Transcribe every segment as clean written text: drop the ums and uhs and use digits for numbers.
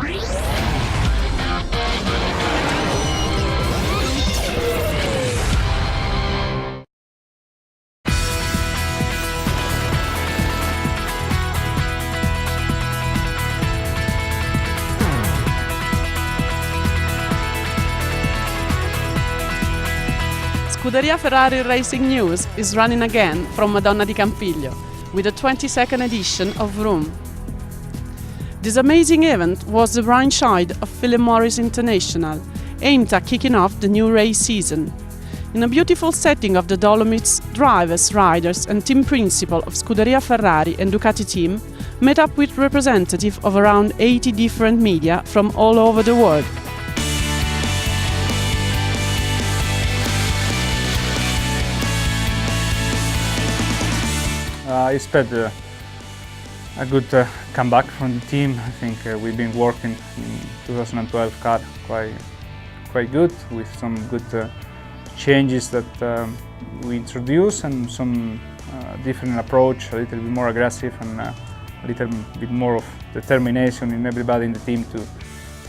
Scuderia Ferrari Racing News is running again from Madonna di Campiglio with the 22nd edition of Rome. This amazing event was the brainchild of Philip Morris International, aimed at kicking off the new race season. In a beautiful setting of the Dolomites, drivers, riders and team principal of Scuderia Ferrari and Ducati team met up with representatives of around 80 different media from all over the world. I expect a good comeback from the team. I think we've been working in 2012 car quite good, with some good changes that we introduced and some different approach, a little bit more aggressive and a little bit more of determination in everybody in the team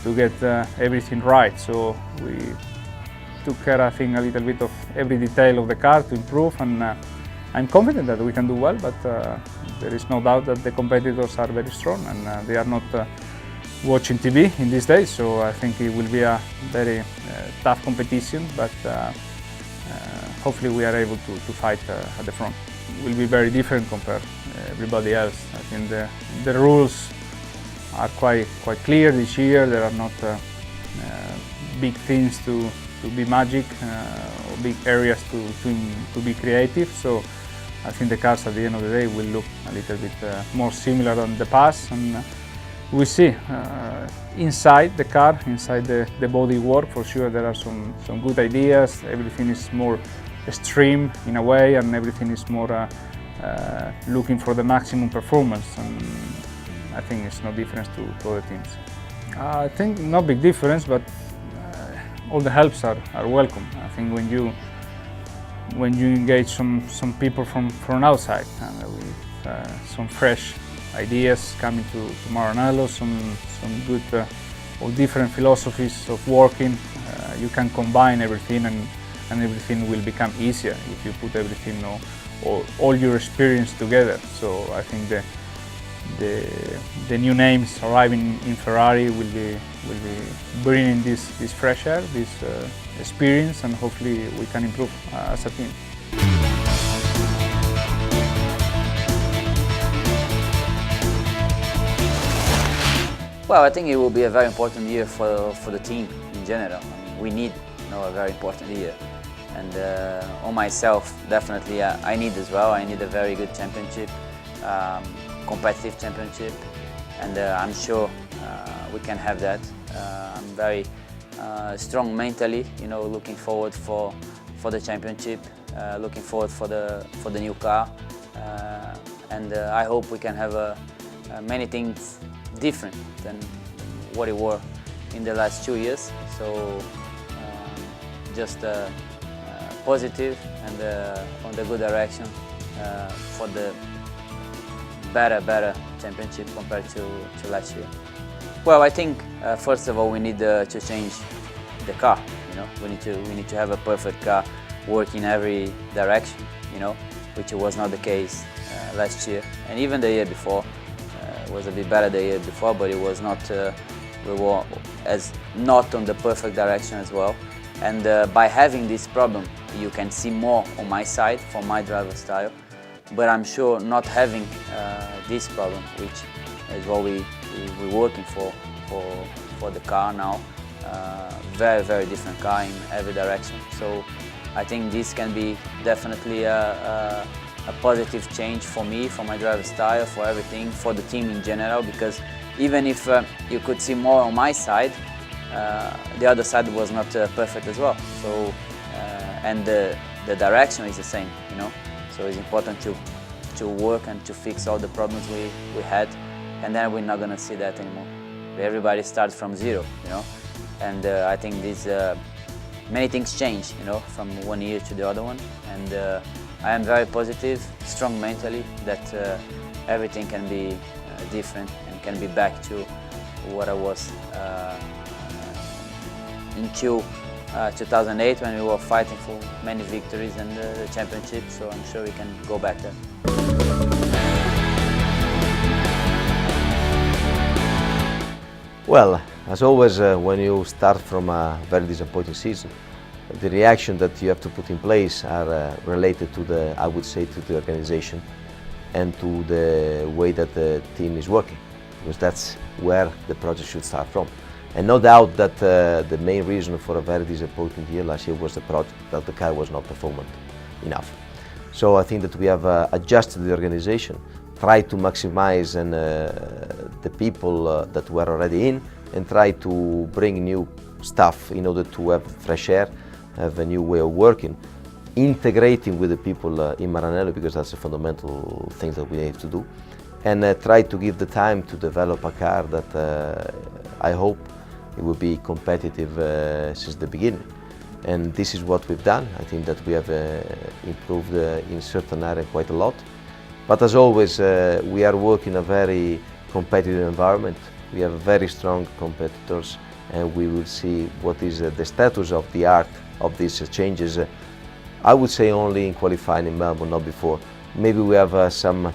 to get everything right. So we took care, I think, a little bit of every detail of the car to improve, and I'm confident that we can do well, but there is no doubt that the competitors are very strong and they are not watching TV in these days, so I think it will be a very tough competition, but hopefully we are able to fight at the front. It will be very different compared to everybody else. I think the rules are quite clear this year. There are not big things to be magic or big areas to be creative. So I think the cars at the end of the day will look a little bit more similar than the past, and we see inside the car, inside the body work, for sure there are some good ideas. Everything is more extreme in a way, and everything is more looking for the maximum performance, and I think it's no difference to other teams. I think no big difference, but all the helps are welcome. I think when you engage some people from outside with some fresh ideas coming to Maranello, some good or different philosophies of working, you can combine everything, and everything will become easier if you put everything or all your experience together. So I think the new names arriving in Ferrari will be bringing this fresh air, this experience, and hopefully we can improve as a team. Well, I think it will be a very important year for the team in general. I mean, we need a very important year, and on myself, definitely I need as well. I need a very good championship, competitive championship, and I'm sure we can have that. I'm very strong mentally, looking forward for the championship, looking forward for the new car, and I hope we can have many things different than what it were in the last 2 years. So just positive and on the good direction for the better championship compared to last year. Well, I think first of all we need to change the car. We need to have a perfect car work in every direction. Which was not the case last year, and even the year before. It was a bit better the year before, but it was not. We were not on the perfect direction as well. And by having this problem, you can see more on my side for my driver style. But I'm sure not having this problem, which is what we're working for the car now, very different car in every direction. So I think this can be definitely a positive change for me, for my driver style, for everything, for the team in general. Because even if you could see more on my side, the other side was not perfect as well. So and the direction is the same, So it's important to work and to fix all the problems we had, and then we're not gonna see that anymore. Everybody starts from zero, And I think many things change, from one year to the other one. And I am very positive, strong mentally, that everything can be different and can be back to what I was until 2008, when we were fighting for many victories and the championship, so I'm sure we can go back there. Well, as always, when you start from a very disappointing season, the reaction that you have to put in place are related to I would say, to the organization and to the way that the team is working, because that's where the project should start from. And no doubt that the main reason for a very disappointing year last year was the project, that the car was not performant enough. So I think that we have adjusted the organization, tried to maximize the people that were already in, and try to bring new stuff in order to have fresh air, have a new way of working, integrating with the people in Maranello, because that's a fundamental thing that we have to do, and try to give the time to develop a car that I hope it will be competitive since the beginning. And this is what we've done. I think that we have improved in certain areas quite a lot. But as always, we are working in a very competitive environment. We have very strong competitors, and we will see what is the status of the art of these changes. I would say only in qualifying in Melbourne, not before. Maybe we have some,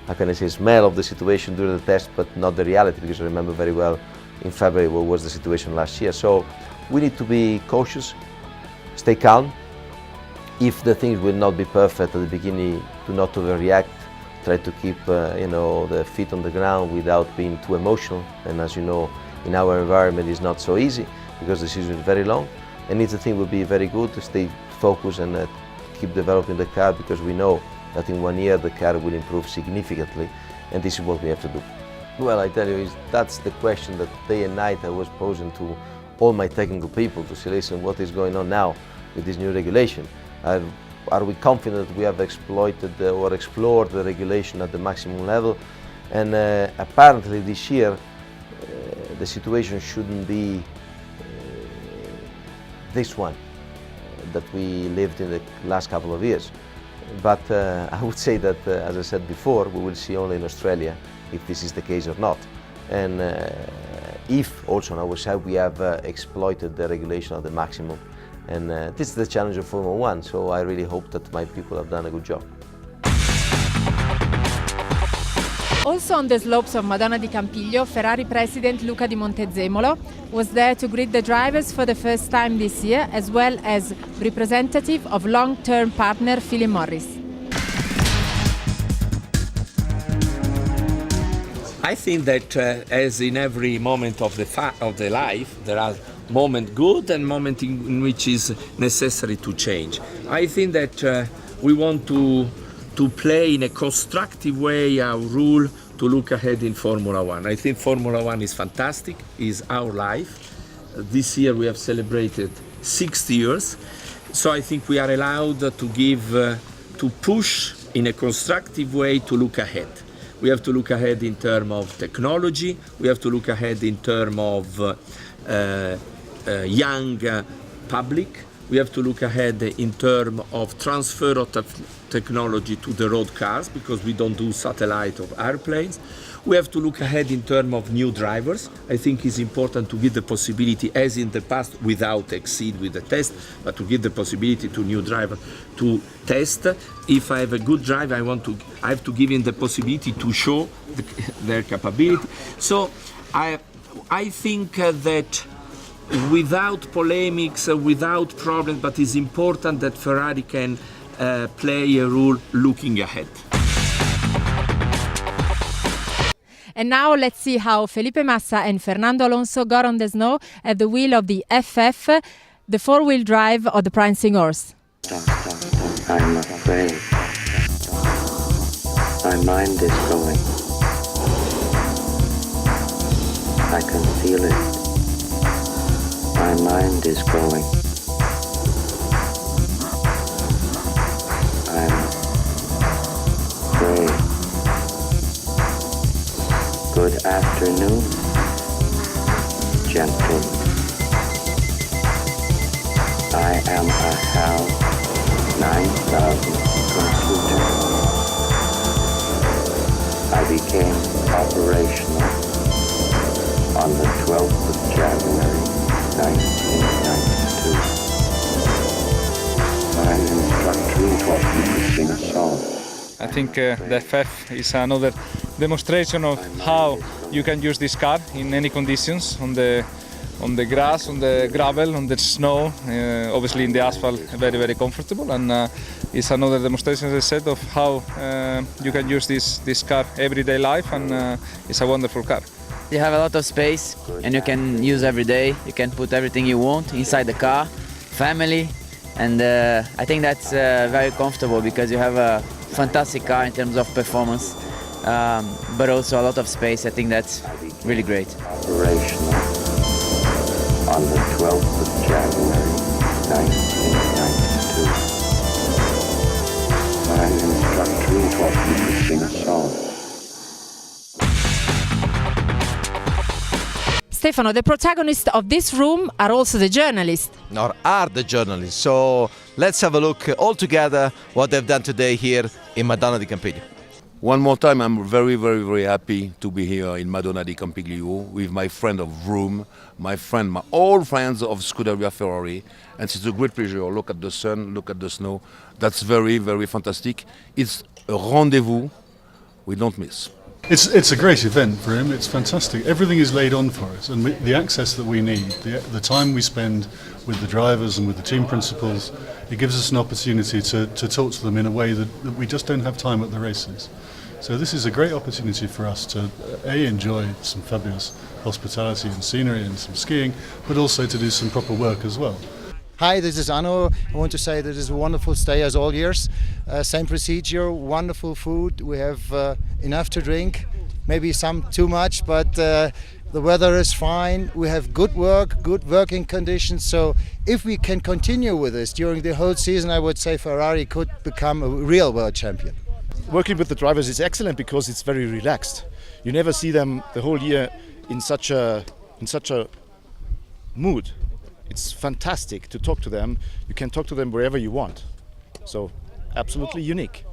how can I say, smell of the situation during the test, but not the reality, because I remember very well in February what was the situation last year. So we need to be cautious, stay calm. If the things will not be perfect at the beginning, do not overreact. Try to keep the feet on the ground without being too emotional. And as you know, in our environment it's not so easy because the season is very long. And if the thing will be very good, to stay focused and keep developing the car, because we know that in 1 year the car will improve significantly, and this is what we have to do. Well, I tell you, that's the question that day and night I was posing to all my technical people, to say, listen, what is going on now with this new regulation? Are we confident that we have exploited or explored the regulation at the maximum level? And apparently this year the situation shouldn't be this one that we lived in the last couple of years. But I would say that, as I said before, we will see only in Australia if this is the case or not. And if also on our side we have exploited the regulation at the maximum. And this is the challenge of Formula 1, so I really hope that my people have done a good job. Also on the slopes of Madonna di Campiglio, Ferrari president Luca Di Montezemolo was there to greet the drivers for the first time this year, as well as representative of long-term partner Philip Morris. I think that as in every moment of the life, there are moments good and moments in which is necessary to change. I think that we want to play in a constructive way our rule to look ahead in Formula 1. I think Formula 1 is fantastic, is our life. This year we have celebrated 60 years, so I think we are allowed to push in a constructive way to look ahead. We have to look ahead in terms of technology, we have to look ahead in terms of young public, we have to look ahead in terms of transfer of technology to the road cars, because we don't do satellite of airplanes. We have to look ahead in terms of new drivers. I think it's important to give the possibility, as in the past, without exceed with the test, but to give the possibility to new drivers to test. If I have a good driver, I have to give him the possibility to show their capability. So I think that without polemics, without problems, but it's important that Ferrari can play a role looking ahead. And now let's see how Felipe Massa and Fernando Alonso got on the snow at the wheel of the FF, the four-wheel drive of the prancing horse. I'm afraid. My mind is going. I can feel it. My mind is going. I'm afraid. Good afternoon, gentlemen. I am a HAL 9000 computer. I became operational on the 12th of January, 1992. My instructor taught me to sing a song. I think the FF is another demonstration of how you can use this car in any conditions, on the grass, on the gravel, on the snow, obviously in the asphalt, very, very comfortable. And it's another demonstration, as I said, of how you can use this car everyday life, and it's a wonderful car. You have a lot of space and you can use every day. You can put everything you want inside the car, family, and I think that's very comfortable because you have a fantastic car in terms of performance, but also a lot of space. I think that's really great. Operational on the 12th of January, 1992. My instructor taught me to sing a song. Stefano, the protagonists of this room are also the journalists. Or are the journalists. So let's have a look all together what they've done today here in Madonna di Campiglio. One more time, I'm very, very, very happy to be here in Madonna di Campiglio with my friend of Rome, my old friends of Scuderia Ferrari, and it's a great pleasure. Look at the sun, look at the snow. That's very, very fantastic. It's a rendezvous we don't miss. It's a great event for him. It's fantastic. Everything is laid on for us, and the access that we need, the time we spend with the drivers and with the team principals, it gives us an opportunity to talk to them in a way that we just don't have time at the races. So this is a great opportunity for us to enjoy some fabulous hospitality and scenery and some skiing, but also to do some proper work as well. Hi, this is Anno. I want to say that it's a wonderful stay as all years. Same procedure, wonderful food. We have enough to drink, maybe some too much, but the weather is fine. We have good work, good working conditions. So if we can continue with this during the whole season, I would say Ferrari could become a real world champion. Working with the drivers is excellent because it's very relaxed. You never see them the whole year in such a mood. It's fantastic to talk to them. You can talk to them wherever you want. So, absolutely unique.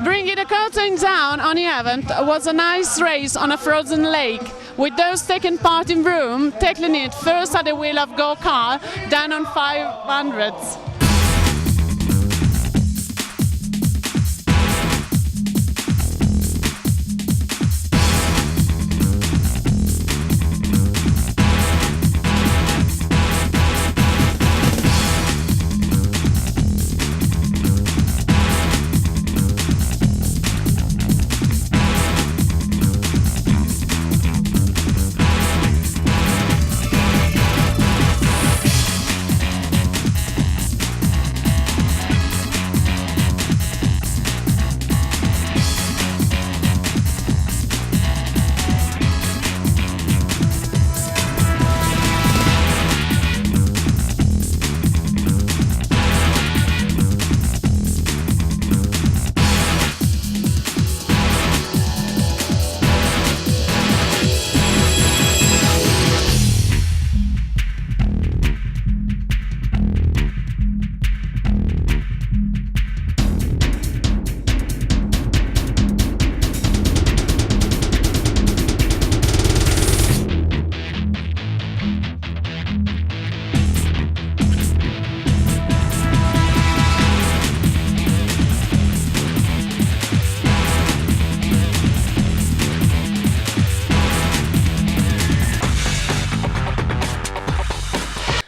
Bringing the curtain down on the event was a nice race on a frozen lake, with those taking part in Rome tackling it first at the wheel of go-kart, then on 500s.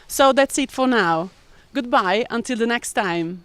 So that's it for now. Goodbye until the next time.